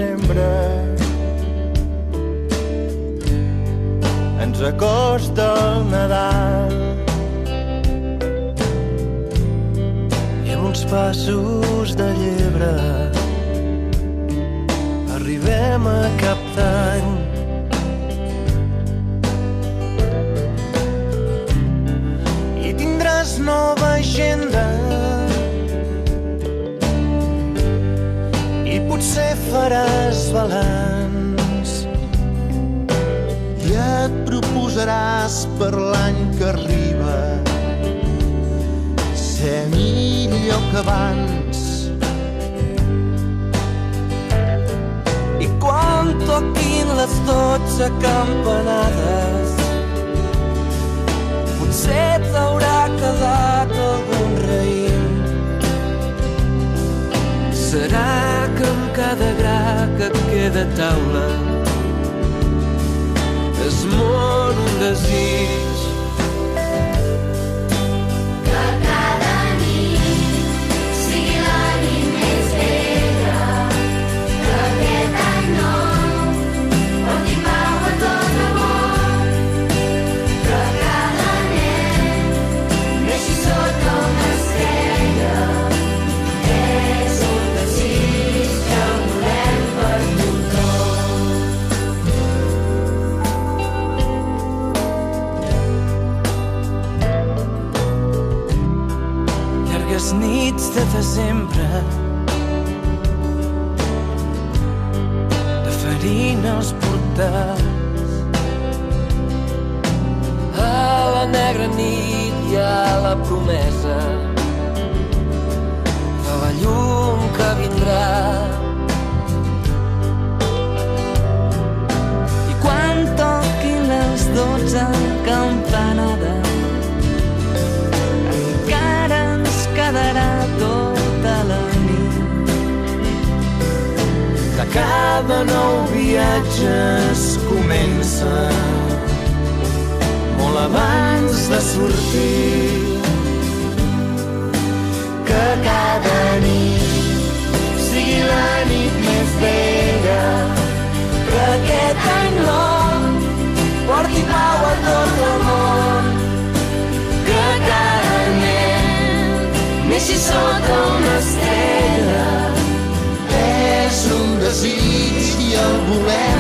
desembre. Ens acosta el Nadal i amb uns passos de llebre arribem a Cap d'Any. I tindràs nova agenda i potser faràs balanç i et proposaràs per l'any que arriba ser millor que abans. I quan toquin les 12 campanades potser t'haurà quedat algun raïm. Serà que amb cada gra que et queda a taula es mor un desig. Que cada nit sigui la nit més bella, que aquest any nou porti pau a tot el món, que cada nen neixi sota una estrella. És un desig que el volem per tothom. Llargues nits de desembre de farina als portals, a la negra nit hi ha la promesa de la llum que vindrà. I quan toquin les 12 campanades encara ens quedarà tota la nit. Que cada nou viatge es comença molt abans de sortir. Que cada nit sigui la nit més bella, que aquest any nou porti pau a tot el món, que cada nen neixi sota una estrella. És un desig i el volem